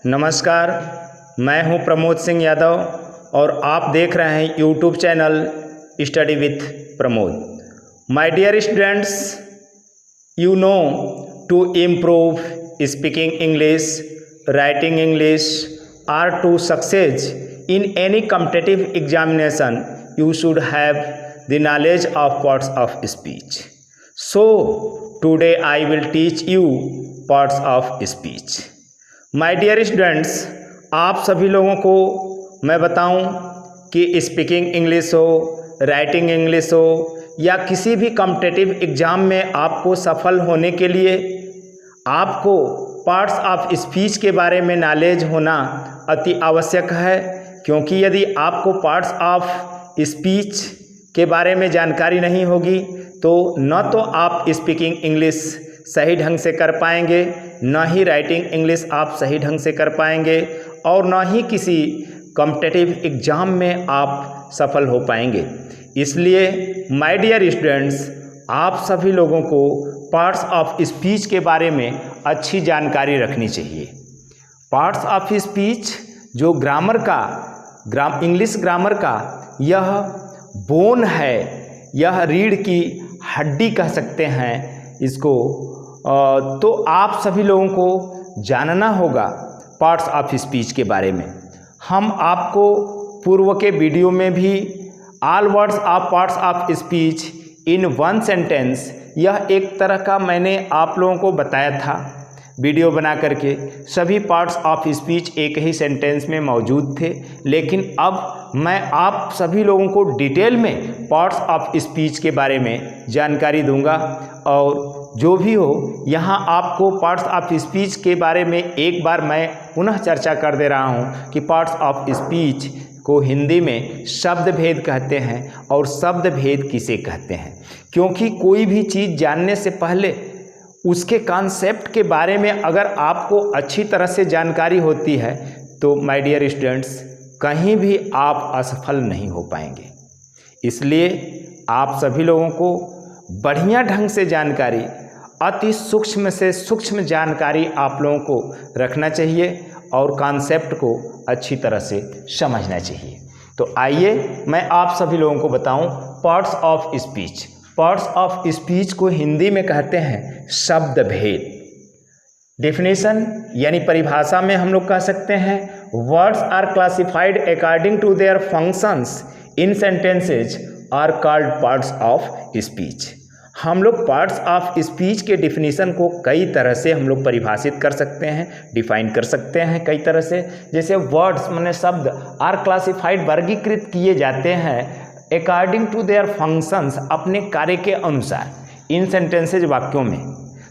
नमस्कार, मैं हूं प्रमोद सिंह यादव और आप देख रहे हैं YouTube channel study with Pramod. My dear students, you know, to improve speaking English, writing English, or to success in any competitive examination, you should have the knowledge of parts of speech. So, today I will teach you parts of speech. My dear students, आप सभी लोगों को मैं बताऊं कि speaking English हो, writing English हो या किसी भी कॉम्पिटिटिव एग्ज़ाम में आपको सफल होने के लिए आपको पार्ट्स ऑफ स्पीच के बारे में नॉलेज होना अति आवश्यक है। क्योंकि यदि आपको पार्ट्स ऑफ स्पीच के बारे में जानकारी नहीं होगी तो न तो आप स्पीकिंग इंग्लिश सही ढंग से कर पाएंगे, न ही राइटिंग इंग्लिश आप सही ढंग से कर पाएंगे और न ही किसी कॉम्पिटिटिव एग्ज़ाम में आप सफल हो पाएंगे। इसलिए माय डियर स्टूडेंट्स, आप सभी लोगों को पार्ट्स ऑफ स्पीच के बारे में अच्छी जानकारी रखनी चाहिए। पार्ट्स ऑफ स्पीच जो इंग्लिश ग्रामर का यह बोन है, यह रीढ़ की हड्डी कह सकते हैं इसको, तो आप सभी लोगों को जानना होगा पार्ट्स ऑफ स्पीच के बारे में। हम आपको पूर्व के वीडियो में भी all words of parts of speech in one sentence, यह एक तरह का मैंने आप लोगों को बताया था वीडियो बना करके। सभी पार्ट्स ऑफ स्पीच एक ही सेंटेंस में मौजूद थे, लेकिन अब मैं आप सभी लोगों को डिटेल में पार्ट्स ऑफ स्पीच के बारे में जानकारी दूंगा। और जो भी हो, यहाँ आपको पार्ट्स ऑफ स्पीच के बारे में एक बार मैं पुनः चर्चा कर दे रहा हूँ कि पार्ट्स ऑफ स्पीच को हिंदी में शब्द भेद कहते हैं। और शब्द भेद किसे कहते हैं? क्योंकि कोई भी चीज़ जानने से पहले उसके कॉन्सेप्ट के बारे में अगर आपको अच्छी तरह से जानकारी होती है तो माय डियर स्टूडेंट्स, कहीं भी आप असफल नहीं हो पाएंगे। इसलिए आप सभी लोगों को बढ़िया ढंग से जानकारी, अति सूक्ष्म से सूक्ष्म जानकारी आप लोगों को रखना चाहिए और कॉन्सेप्ट को अच्छी तरह से समझना चाहिए। तो आइए मैं आप सभी लोगों को बताऊं parts of speech. Parts of speech को हिंदी में कहते हैं शब्द भेद। डेफिनेशन यानी परिभाषा में हम लोग कह सकते हैं words are classified according to their functions in sentences are called parts of speech. हम लोग पार्ट्स ऑफ स्पीच के डिफिनीशन को कई तरह से हम लोग परिभाषित कर सकते हैं, डिफाइन कर सकते हैं कई तरह से। जैसे वर्ड्स माने शब्द आर क्लासिफाइड वर्गीकृत किए जाते हैं अकॉर्डिंग टू देयर फंक्शंस, अपने कार्य के अनुसार। इन सेंटेंसेज वाक्यों में,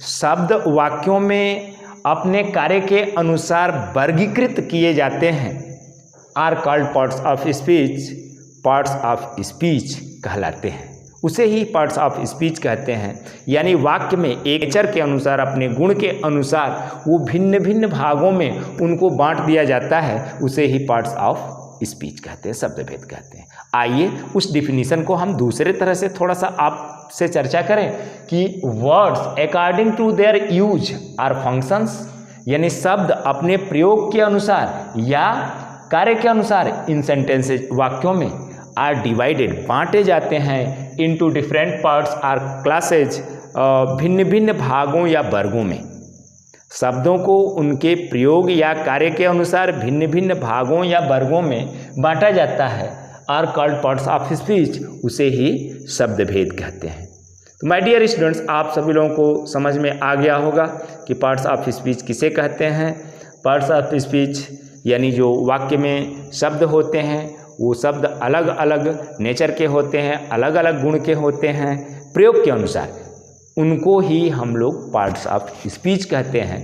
शब्द वाक्यों में अपने कार्य के अनुसार वर्गीकृत किए जाते हैं, are called parts of speech. Parts of speech कहलाते हैं, उसे ही पार्ट्स ऑफ स्पीच कहते हैं। यानी वाक्य में एक नेचर के अनुसार, अपने गुण के अनुसार वो भिन्न भिन्न भागों में उनको बांट दिया जाता है, उसे ही पार्ट्स ऑफ स्पीच कहते हैं, शब्द भेद कहते हैं। आइए उस डिफिनीशन को हम दूसरे तरह से थोड़ा सा आपसे चर्चा करें कि words according to their use or functions, यानी शब्द अपने प्रयोग के अनुसार या कार्य के अनुसार इन सेंटेंसेज वाक्यों में आर डिवाइडेड, बांटे जाते हैं into different parts or classes, भिन्न भिन्न भागों या वर्गों में। शब्दों को उनके प्रयोग या कार्य के अनुसार भिन्न भिन्न भागों या वर्गों में बांटा जाता है, are called parts of speech, उसे ही शब्द भेद कहते हैं। तो माय डियर स्टूडेंट्स, आप सभी लोगों को समझ में आ गया होगा कि पार्ट्स ऑफ स्पीच किसे कहते हैं। पार्ट्स ऑफ स्पीच यानी जो वाक्य में शब्द होते हैं वो शब्द अलग अलग नेचर के होते हैं, अलग अलग गुण के होते हैं, प्रयोग के अनुसार उनको ही हम लोग पार्ट्स ऑफ स्पीच कहते हैं।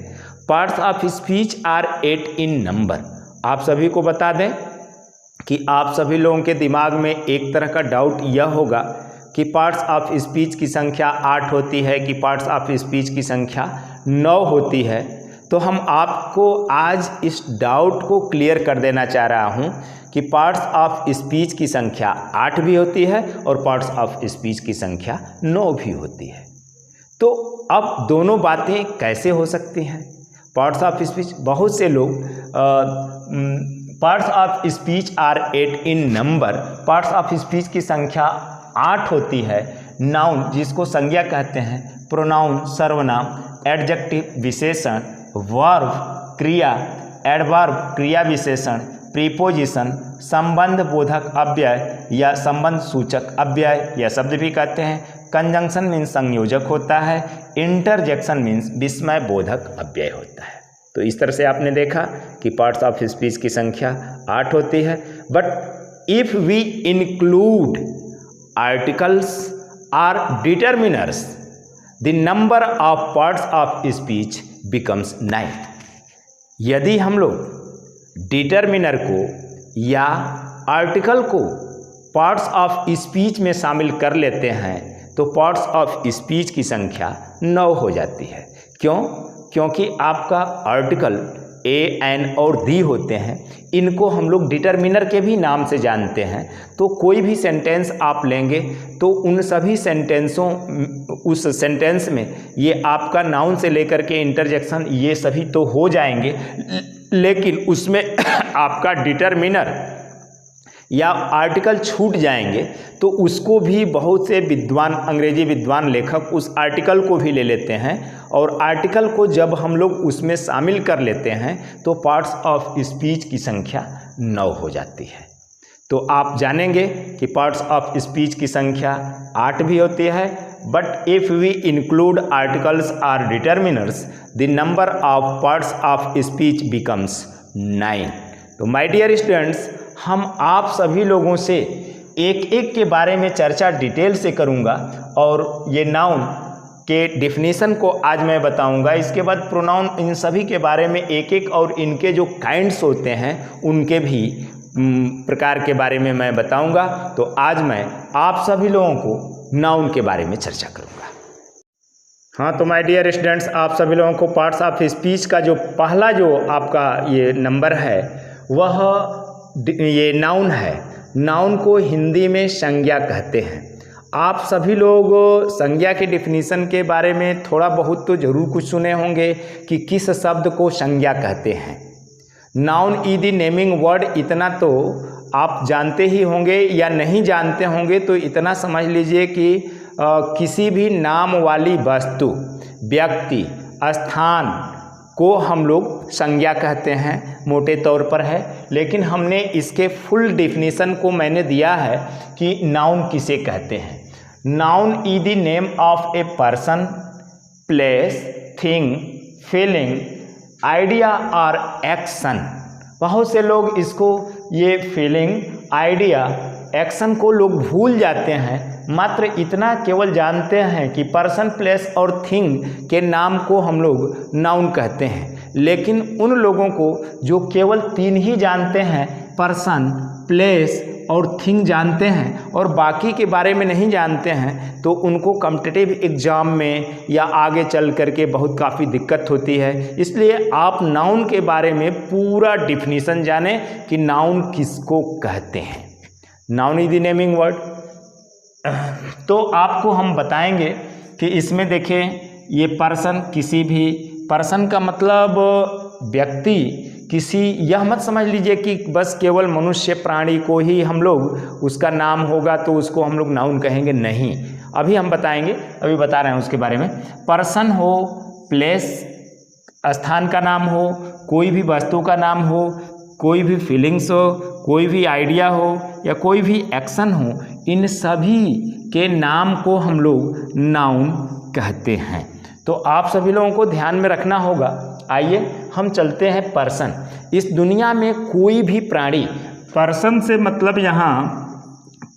Parts of speech are 8 in number. आप सभी को बता दें कि आप सभी लोगों के दिमाग में एक तरह का डाउट यह होगा कि पार्ट्स ऑफ स्पीच की संख्या 8 होती है कि पार्ट्स ऑफ स्पीच की संख्या 9 होती है। तो हम आपको आज इस डाउट को क्लियर कर देना चाह रहा हूं कि पार्ट्स ऑफ स्पीच की संख्या 8 भी होती है और पार्ट्स ऑफ स्पीच की संख्या 9 भी होती है। तो अब दोनों बातें कैसे हो सकती हैं? पार्ट्स ऑफ स्पीच, बहुत से लोग parts of speech are 8 in number, parts of speech की संख्या 8 होती है। नाउन जिसको संज्ञा कहते हैं, प्रोनाउन सर्वनाम, एडजेक्टिव विशेषण, वर्ब क्रिया, एडवर्ब क्रिया विशेषण, प्रीपोजिशन संबंध बोधक अव्यय या संबंध सूचक अव्यय या शब्द भी कहते हैं, कंजंक्शन मीन्स संयोजक होता है, इंटरजेक्शन मीन्स विस्मय बोधक अव्यय होता है। तो इस तरह से आपने देखा कि पार्ट्स ऑफ स्पीच की संख्या 8 होती है। But if we include articles or determiners the number of parts of speech becomes 9। यदि हम लोग डिटरमिनर को या आर्टिकल को पार्ट्स ऑफ स्पीच में शामिल कर लेते हैं तो पार्ट्स ऑफ स्पीच की संख्या 9 हो जाती है। क्यों? क्योंकि आपका आर्टिकल ए, एन और दी होते हैं, इनको हम लोग डिटरमिनर के भी नाम से जानते हैं। तो कोई भी सेंटेंस आप लेंगे तो उन सभी सेंटेंसों, उस सेंटेंस में ये आपका नाउन से लेकर के इंटरजेक्शन ये सभी तो हो जाएंगे, लेकिन उसमें आपका डिटरमिनर या आर्टिकल छूट जाएंगे। तो उसको भी बहुत से विद्वान, अंग्रेजी विद्वान लेखक उस आर्टिकल को भी ले लेते हैं और आर्टिकल को जब हम लोग उसमें शामिल कर लेते हैं तो पार्ट्स ऑफ स्पीच की संख्या 9 हो जाती है। तो आप जानेंगे कि पार्ट्स ऑफ स्पीच की संख्या 8 भी होती है। But if we include articles or determiners the number of parts of speech becomes 9। तो माय डियर स्टूडेंट्स, हम आप सभी लोगों से एक एक के बारे में चर्चा डिटेल से करूंगा और ये नाउन के डिफिनीशन को आज मैं बताऊंगा। इसके बाद प्रोनाउन, इन सभी के बारे में एक एक और इनके जो काइंड्स होते हैं उनके भी प्रकार के बारे में मैं बताऊंगा। तो आज मैं आप सभी लोगों को नाउन के बारे में चर्चा करूंगा। हाँ, तो माय डियर स्टूडेंट्स, आप सभी लोगों को पार्ट्स ऑफ स्पीच का जो पहला जो आपका ये नंबर है वह ये नाउन है। नाउन को हिंदी में संज्ञा कहते हैं। आप सभी लोग संज्ञा के डिफिनीशन के बारे में थोड़ा बहुत तो ज़रूर कुछ सुने होंगे कि किस शब्द को संज्ञा कहते हैं। Noun is the naming word, इतना तो आप जानते ही होंगे, या नहीं जानते होंगे तो इतना समझ लीजिए कि किसी भी नाम वाली वस्तु, व्यक्ति, स्थान को हम लोग संज्ञा कहते हैं, मोटे तौर पर है। लेकिन हमने इसके फुल डिफिनीशन को मैंने दिया है कि नाउन किसे कहते हैं। Noun is the name of a person, place, thing, feeling, idea और एक्शन। बहुत से लोग इसको, ये फीलिंग, आइडिया, एक्शन को लोग भूल जाते हैं। मात्र इतना केवल जानते हैं कि पर्सन, प्लेस और थिंग के नाम को हम लोग नाउन कहते हैं। लेकिन उन लोगों को जो केवल 3 ही जानते हैं, पर्सन, प्लेस और थिंग जानते हैं और बाकी के बारे में नहीं जानते हैं, तो उनको कॉम्पिटिटिव एग्ज़ाम में या आगे चल करके बहुत काफ़ी दिक्कत होती है। इसलिए आप नाउन के बारे में पूरा डिफिनीशन जानें कि नाउन किसको कहते हैं। Noun is the naming word. तो आपको हम बताएंगे कि इसमें देखें, ये पर्सन, किसी भी पर्सन का मतलब व्यक्ति, किसी, यह मत समझ लीजिए कि बस केवल मनुष्य प्राणी को ही हम लोग उसका नाम होगा तो उसको हम लोग नाउन कहेंगे, नहीं। अभी हम बताएंगे, अभी बता रहे हैं उसके बारे में। पर्सन हो, प्लेस स्थान का नाम हो, कोई भी वस्तु का नाम हो, कोई भी फीलिंग्स हो, कोई भी आइडिया हो या कोई भी एक्शन हो, इन सभी के नाम को हम लोग नाउन कहते हैं। तो आप सभी लोगों को ध्यान में रखना होगा। आइए हम चलते हैं पर्सन। इस दुनिया में कोई भी प्राणी, पर्सन से मतलब यहाँ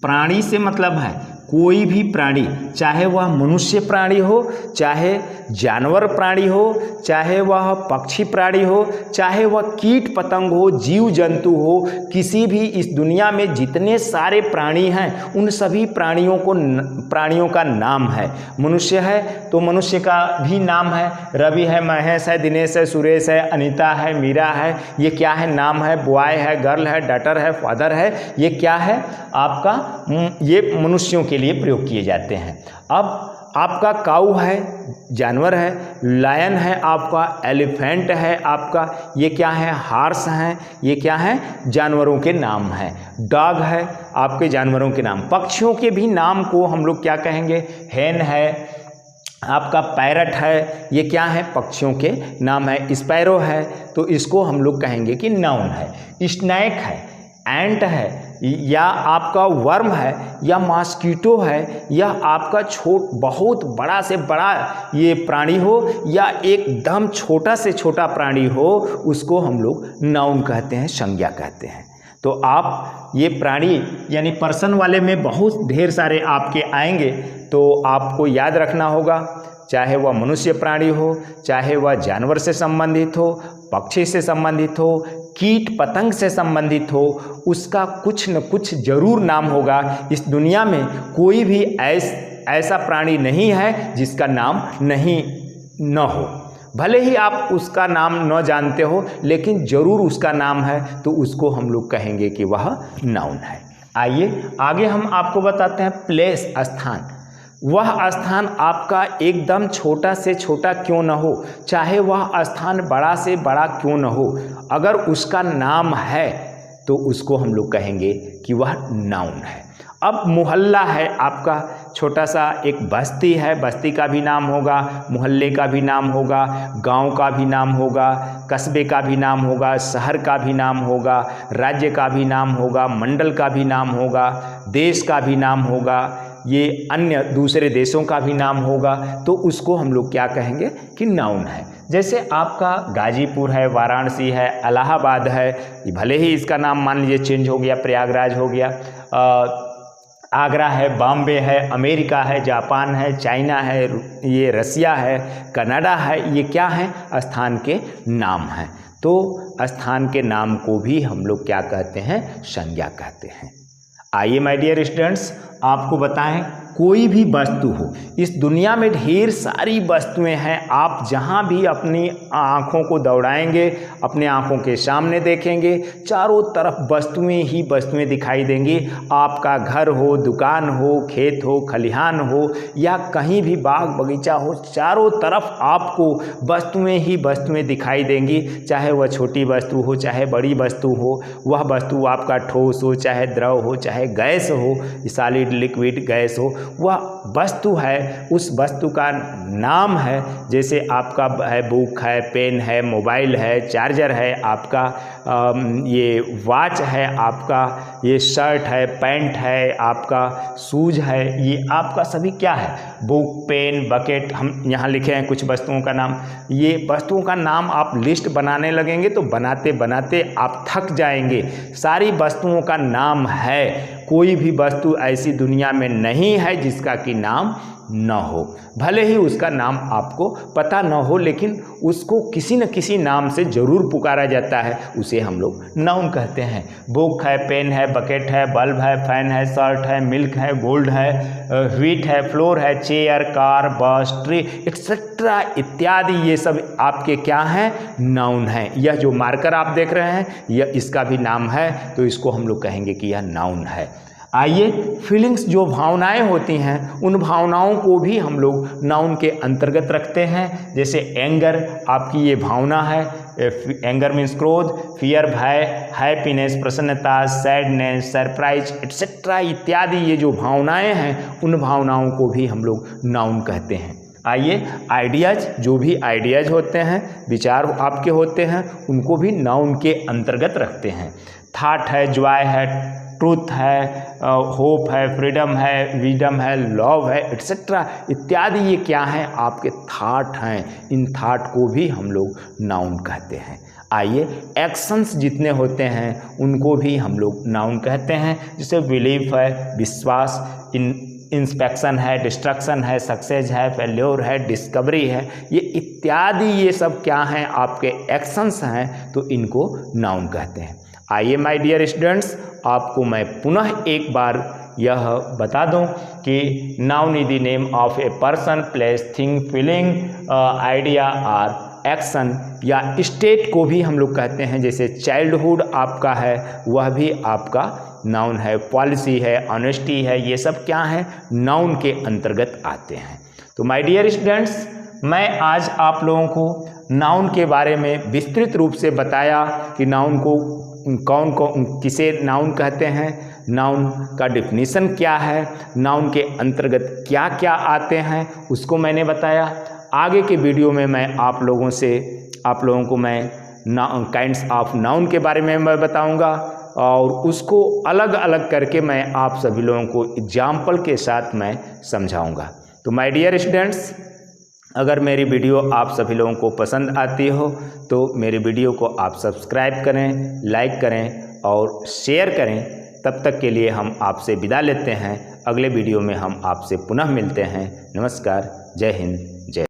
प्राणी से मतलब है कोई भी प्राणी, चाहे वह मनुष्य प्राणी हो, चाहे जानवर प्राणी हो, चाहे वह पक्षी प्राणी हो, चाहे वह कीट पतंग हो, जीव जंतु हो, किसी भी इस दुनिया में जितने सारे प्राणी हैं उन सभी प्राणियों का नाम है। मनुष्य है तो मनुष्य का भी नाम है। रवि है, महेश है, दिनेश है, सुरेश है, अनीता है, मीरा है, ये क्या है? नाम है। बॉय है, गर्ल है, डॉटर है, फादर है, ये क्या है? आपका ये मनुष्यों के लिए प्रयोग किए जाते हैं। अब आपका काऊ है, जानवर है, लायन है आपका, एलिफेंट है आपका, ये क्या है, हार्स हैं, ये क्या है, जानवरों के नाम हैं। डॉग है आपके जानवरों के नाम। पक्षियों के भी नाम को हम लोग क्या कहेंगे, हेन है आपका, पैरट है, ये क्या है, पक्षियों के नाम है। स्पैरो है तो इसको हम लोग कहेंगे कि नाउन है। स्नैक है, एंट है, या आपका वर्म है, या मॉस्किटो है, या आपका बहुत बड़ा से बड़ा ये प्राणी हो, या एकदम छोटा से छोटा प्राणी हो, उसको हम लोग नाउन कहते हैं, संज्ञा कहते हैं। तो आप ये प्राणी यानी पर्सन वाले में बहुत ढेर सारे आपके आएंगे, तो आपको याद रखना होगा, चाहे वह मनुष्य प्राणी हो, चाहे वह जानवर से संबंधित हो, पक्षी से संबंधित हो, कीट पतंग से संबंधित हो, उसका कुछ न कुछ जरूर नाम होगा। इस दुनिया में कोई भी ऐसा प्राणी नहीं है जिसका नाम नहीं न हो। भले ही आप उसका नाम न जानते हो, लेकिन जरूर उसका नाम है, तो उसको हम लोग कहेंगे कि वह नाउन है। आइए आगे हम आपको बताते हैं प्लेस, स्थान। वह स्थान आपका एकदम छोटा से छोटा क्यों न हो, चाहे वह स्थान बड़ा से बड़ा क्यों न हो, अगर उसका नाम है तो उसको हम लोग कहेंगे कि वह नाउन है। अब मोहल्ला है आपका, छोटा सा एक बस्ती है, बस्ती का भी नाम होगा, मोहल्ले का भी नाम होगा, गांव का भी नाम होगा, कस्बे का भी नाम होगा, शहर का भी नाम होगा, राज्य का भी नाम होगा, मंडल का भी नाम होगा, देश का भी नाम होगा, ये अन्य दूसरे देशों का भी नाम होगा, तो उसको हम लोग क्या कहेंगे कि नाउन है। जैसे आपका गाजीपुर है, वाराणसी है, इलाहाबाद है, भले ही इसका नाम मान लीजिए चेंज हो गया, प्रयागराज हो गया, आगरा है, बॉम्बे है, अमेरिका है, जापान है, चाइना है, ये रसिया है, कनाडा है, ये क्या है, स्थान के नाम हैं। तो स्थान के नाम को भी हम लोग क्या कहते हैं, संज्ञा कहते हैं। आइए माय डियर स्टूडेंट्स, आपको बताएं, कोई भी वस्तु हो, इस दुनिया में ढेर सारी वस्तुएं हैं। आप जहां भी अपनी आँखों को दौड़ाएंगे, अपने आँखों के सामने देखेंगे, चारों तरफ वस्तुएं ही वस्तुएं दिखाई देंगी। आपका घर हो, दुकान हो, खेत हो, खलिहान हो, या कहीं भी बाग बगीचा हो, चारों तरफ आपको वस्तुएं ही वस्तुएं दिखाई देंगी। चाहे वह छोटी वस्तु हो, चाहे बड़ी वस्तु हो, वह वस्तु आपका ठोस हो, चाहे द्रव हो, चाहे गैस हो, सॉलिड लिक्विड गैस हो, वह वस्तु है, उस वस्तु का नाम है। जैसे आपका है बुक है, पेन है, मोबाइल है, चार्जर है, आपका ये वॉच है, आपका ये शर्ट है, पैंट है, आपका शूज है, ये आपका सभी क्या है, बुक, पेन, बकेट। हम यहाँ लिखे हैं कुछ वस्तुओं का नाम। ये वस्तुओं का नाम आप लिस्ट बनाने लगेंगे तो बनाते बनाते आप थक जाएंगे। सारी वस्तुओं का नाम है, कोई भी वस्तु ऐसी दुनिया में नहीं है जिसका कि नाम न हो। भले ही उसका नाम आपको पता न हो, लेकिन उसको किसी न किसी नाम से ज़रूर पुकारा जाता है, उसे हम लोग नाउन कहते हैं। बुक है, पेन है, बकेट है, बल्ब है, फैन है, शर्ट है, मिल्क है, गोल्ड है, व्हीट है, फ्लोर है, चेयर, कार, बस, ट्री एक्सेट्रा इत्यादि, ये सब आपके क्या हैं, नाउन हैं। यह जो मार्कर आप देख रहे हैं, यह इसका भी नाम है, तो इसको हम लोग कहेंगे कि यह नाउन है। आइए, फीलिंग्स जो भावनाएं होती हैं, उन भावनाओं को भी हम लोग नाउन के अंतर्गत रखते हैं। जैसे एंगर, आपकी ये भावना है, एंगर मीन्स क्रोध, फियर भय, हैप्पीनेस प्रसन्नता, सैडनेस, सरप्राइज एक्सेट्रा इत्यादि, ये जो भावनाएं हैं, उन भावनाओं को भी हम लोग नाउन कहते हैं। आइए, आइडियाज, जो भी आइडियाज होते हैं, विचार आपके होते हैं, उनको भी नाउन के अंतर्गत रखते हैं। थॉट है, जॉय है, ट्रूथ है, होप है, फ्रीडम है, विजडम है, लव है एक्सेट्रा इत्यादि, ये क्या है, आपके थॉट हैं। इन थॉट को भी हम लोग नाउन कहते हैं। आइए, एक्शंस जितने होते हैं उनको भी हम लोग नाउन कहते हैं। जैसे बिलीफ है, विश्वास, इंस्पेक्शन है, डिस्ट्रक्शन है, सक्सेस है, फेल्योर है, डिस्कवरी है, ये इत्यादि, ये सब क्या हैं, आपके एक्शंस हैं, तो इनको नाउन कहते हैं। आइए माय डियर स्टूडेंट्स, आपको मैं पुनः एक बार यह बता दूं कि noun is the name of a person, place, thing, feeling, idea और एक्शन, या स्टेट को भी हम लोग कहते हैं। जैसे चाइल्डहुड आपका है, वह भी आपका नाउन है। पॉलिसी है, ऑनेस्टी है, ये सब क्या है, नाउन के अंतर्गत आते हैं। तो माय डियर स्टूडेंट्स, मैं आज आप लोगों को नाउन के बारे में विस्तृत रूप से बताया कि नाउन को किसे नाउन कहते हैं, नाउन का डिफिनीशन क्या है, नाउन के अंतर्गत क्या क्या आते हैं उसको मैंने बताया। आगे के वीडियो में मैं आप लोगों को मैं काइंड्स ऑफ नाउन के बारे में मैं बताऊंगा और उसको अलग अलग करके मैं आप सभी लोगों को एग्जाम्पल के साथ मैं समझाऊंगा। तो माय डियर स्टूडेंट्स, अगर मेरी वीडियो आप सभी लोगों को पसंद आती हो तो मेरी वीडियो को आप सब्सक्राइब करें, लाइक करें और शेयर करें। तब तक के लिए हम आपसे विदा लेते हैं। अगले वीडियो में हम आपसे पुनः मिलते हैं। नमस्कार, जय हिंद, जय